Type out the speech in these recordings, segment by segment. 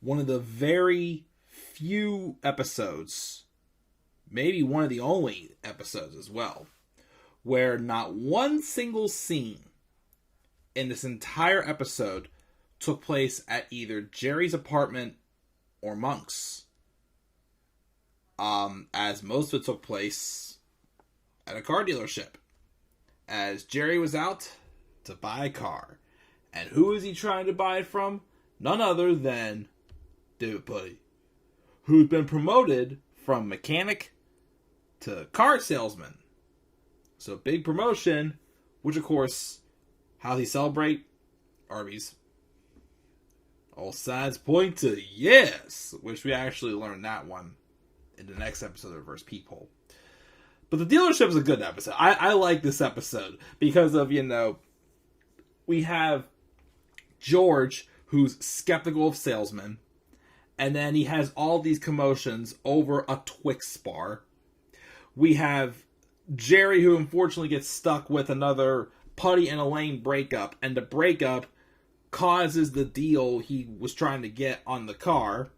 one of the very few episodes, maybe one of the only episodes as well, where not one single scene in this entire episode took place at either Jerry's apartment or Monk's. As most of it took place at a car dealership. As Jerry was out to buy a car. And who is he trying to buy it from? None other than David Puddy, who's been promoted from mechanic to car salesman. So big promotion, which of course, how does he celebrate? Arby's. All signs point to yes, which we actually learned that one in the next episode of Reverse Peephole. But the dealership is a good episode. I like this episode because of, we have George, who's skeptical of salesmen, and then he has all these commotions over a Twix bar. We have Jerry, who unfortunately gets stuck with another Puddy and Elaine breakup, and the breakup causes the deal he was trying to get on the car.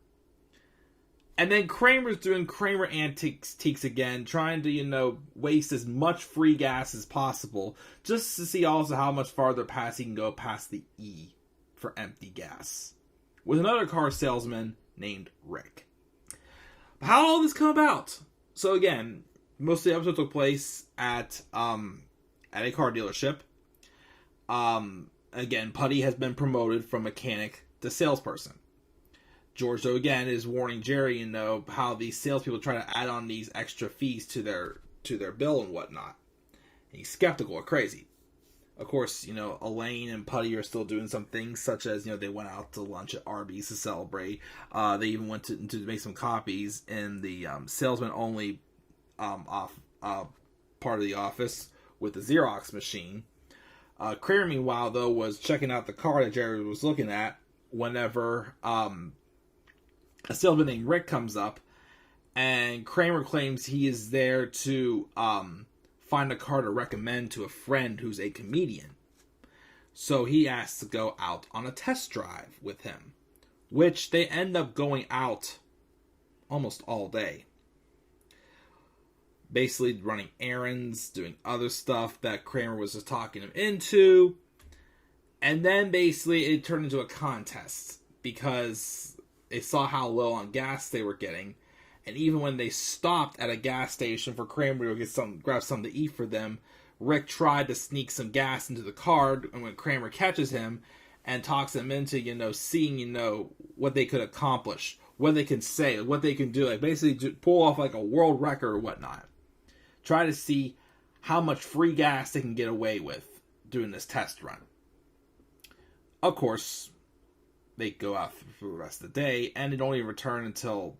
And then Kramer's doing Kramer antics again, trying to, waste as much free gas as possible, just to see also how much farther past he can go past the E for empty gas, with another car salesman named Rick. How did all this come about? So again, most of the episode took place at a car dealership. Again, Puddy has been promoted from mechanic to salesperson. George, though, again, is warning Jerry, how these salespeople try to add on these extra fees to their bill and whatnot. And he's skeptical or crazy. Of course, Elaine and Puddy are still doing some things, such as, they went out to lunch at Arby's to celebrate. They even went to make some copies in the salesman-only part of the office with the Xerox machine. Kramer, meanwhile, though, was checking out the car that Jerry was looking at whenever a salesman named Rick comes up, and Kramer claims he is there to find a car to recommend to a friend who's a comedian. So he asks to go out on a test drive with him, which they end up going out almost all day. Basically running errands, doing other stuff that Kramer was just talking him into. And then basically it turned into a contest because they saw how low on gas they were getting. And even when they stopped at a gas station for Kramer to grab something to eat for them, Rick tried to sneak some gas into the car. And when Kramer catches him and talks him into, seeing, what they could accomplish, what they can say, what they can do, like basically pull off like a world record or whatnot. Try to see how much free gas they can get away with doing this test run. Of course, they go out for the rest of the day, and they don't even return until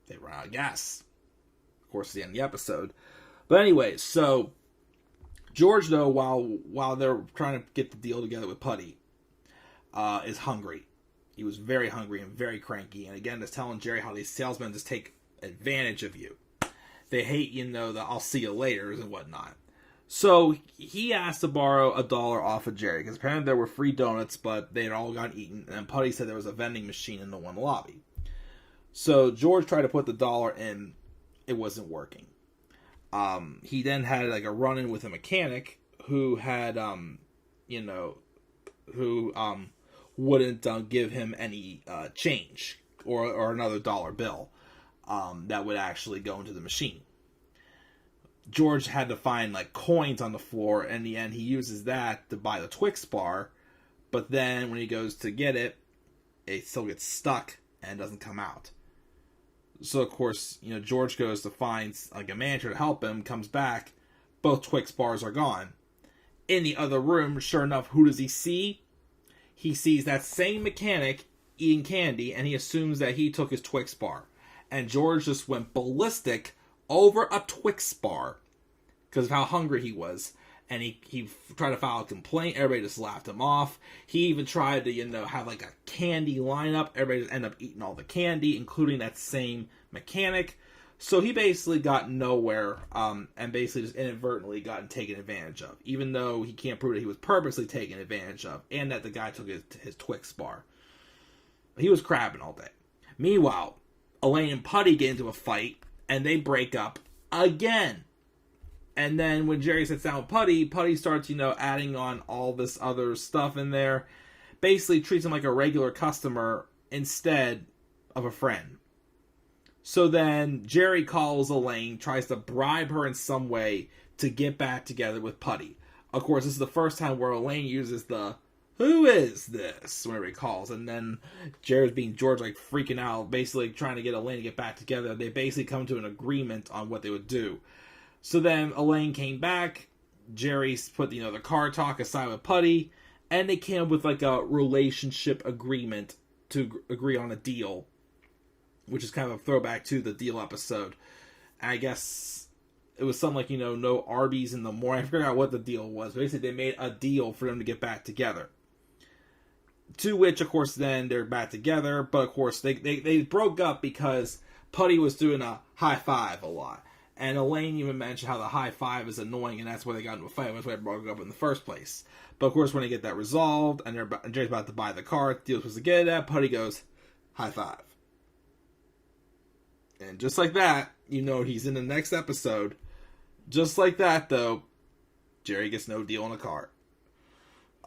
they run out of gas. Of course, at the end of the episode. But anyway, so George, though, while they're trying to get the deal together with Puddy, is hungry. He was very hungry and very cranky. And again, is telling Jerry how these salesmen just take advantage of you. They hate, the I'll see you later and whatnot. So he asked to borrow $1 off of Jerry, because apparently there were free donuts, but they had all gotten eaten. And Puddy said there was a vending machine in the one lobby. So George tried to put the $1 in. It wasn't working. He then had like a run-in with a mechanic who had, wouldn't give him any change or another dollar bill. That would actually go into the machine. George had to find like coins on the floor. In the end, he uses that to buy the Twix bar. But then when he goes to get it, it still gets stuck and doesn't come out. So of course, George goes to find like a manager to help him, comes back, both Twix bars are gone. In the other room, sure enough, who does he see? He sees that same mechanic eating candy, and he assumes that he took his Twix bar. And George just went ballistic over a Twix bar because of how hungry he was. And he tried to file a complaint. Everybody just laughed him off. He even tried to, have like a candy lineup. Everybody just ended up eating all the candy, including that same mechanic. So he basically got nowhere, and basically just inadvertently gotten taken advantage of. Even though he can't prove that he was purposely taken advantage of, and that the guy took his Twix bar. He was crabbing all day. Meanwhile, Elaine and Putty get into a fight, and they break up again. And then when Jerry sits down with Putty, Putty starts, adding on all this other stuff in there. Basically treats him like a regular customer instead of a friend. So then Jerry calls Elaine, tries to bribe her in some way to get back together with Putty. Of course, this is the first time where Elaine uses the, "Who is this?" whenever he calls. And then Jerry's being George, like freaking out, basically trying to get Elaine to get back together. They basically come to an agreement on what they would do. So then Elaine came back. Jerry put, the car talk aside with Putty. And they came up with like a relationship agreement to agree on a deal. Which is kind of a throwback to the deal episode. And I guess it was something like, no Arby's in the morning. I forgot what the deal was. Basically, they made a deal for them to get back together. To which, of course, then they're back together. But, of course, they broke up because Putty was doing a high five a lot. And Elaine even mentioned how the high five is annoying, and that's why they got into a fight. That's why they broke up in the first place. But, of course, when they get that resolved, and Jerry's about to buy the car, the deal's supposed to get it, Putty goes, high five. And just like that, he's in the next episode. Just like that, though, Jerry gets no deal on a car.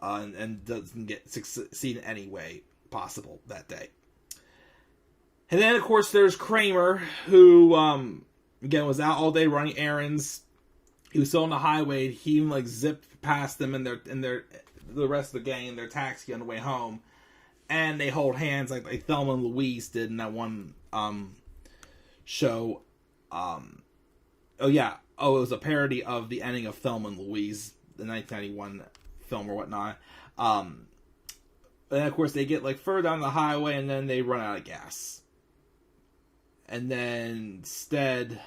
And doesn't get succeed in any way possible that day. And then, of course, there's Kramer, who, again, was out all day running errands. He was still on the highway. He even, zipped past them and the rest of the gang in their taxi on the way home. And they hold hands like Thelma and Louise did in that one, show. It was a parody of the ending of Thelma and Louise, the 1991 film or whatnot. And of course they get further down the highway and then they run out of gas. And then instead,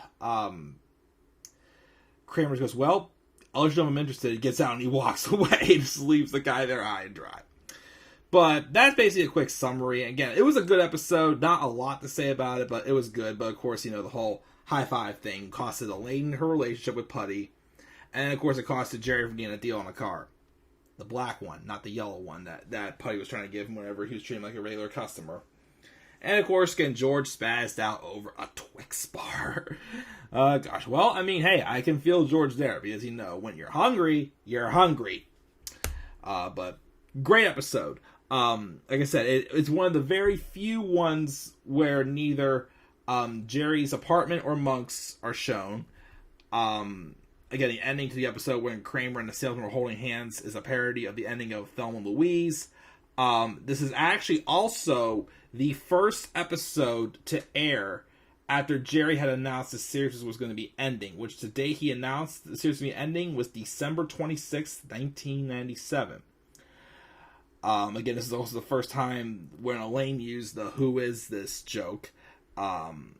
Kramer goes, "Well, I'll let you know if I'm interested." He gets out and he walks away. He just leaves the guy there high and dry. But that's basically a quick summary. Again, it was a good episode. Not a lot to say about it, but it was good. But of course, the whole high five thing costed Elaine her relationship with Putty. And of course, it costed Jerry for getting a deal on a car. The black one, not the yellow one that Putty was trying to give him whenever he was treating him like a regular customer. And of course, again, George spazzed out over a Twix bar. Gosh, well, I mean, hey, I can feel George there because, when you're hungry, you're hungry. But great episode. Like I said, it's one of the very few ones where neither Jerry's apartment or Monk's are shown. Again, the ending to the episode when Kramer and the salesman were holding hands is a parody of the ending of Thelma and Louise. This is actually also the first episode to air after Jerry had announced the series was going to be ending, which the day he announced the series was going to be ending was December 26th, 1997. Again, this is also the first time when Elaine used the "Who is this?" joke. And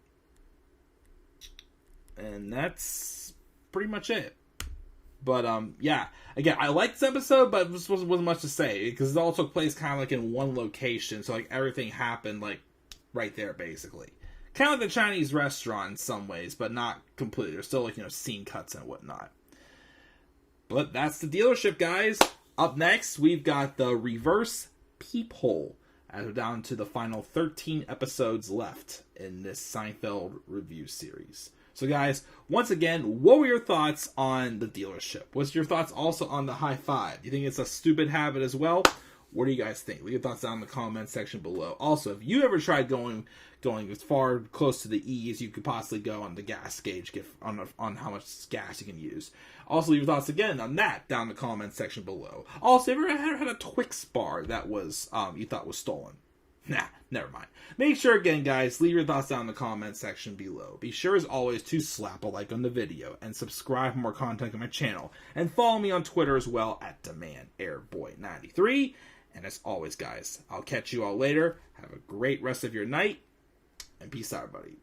that's pretty much it. But, yeah. Again, I liked this episode, but this wasn't much to say. Because it all took place kind of in one location. So, everything happened, right there, basically. Kind of like the Chinese restaurant in some ways, but not completely. There's still, scene cuts and whatnot. But that's the dealership, guys. Up next, we've got the reverse peephole. As we're down to the final 13 episodes left in this Seinfeld review series. So guys, once again, what were your thoughts on the dealership? What's your thoughts also on the high five? Do you think it's a stupid habit as well? What do you guys think? Leave your thoughts down in the comment section below. Also, if you ever tried going as far close to the E as you could possibly go on the gas gauge, on how much gas you can use. Also, leave your thoughts again on that down in the comment section below. Also, have you ever had a Twix bar that was you thought was stolen? Nah, never mind. Make sure, again, guys, leave your thoughts down in the comment section below. Be sure, as always, to slap a like on the video and subscribe for more content on my channel. And follow me on Twitter as well at DemandAirBoy93. And as always, guys, I'll catch you all later. Have a great rest of your night. And peace out, everybody.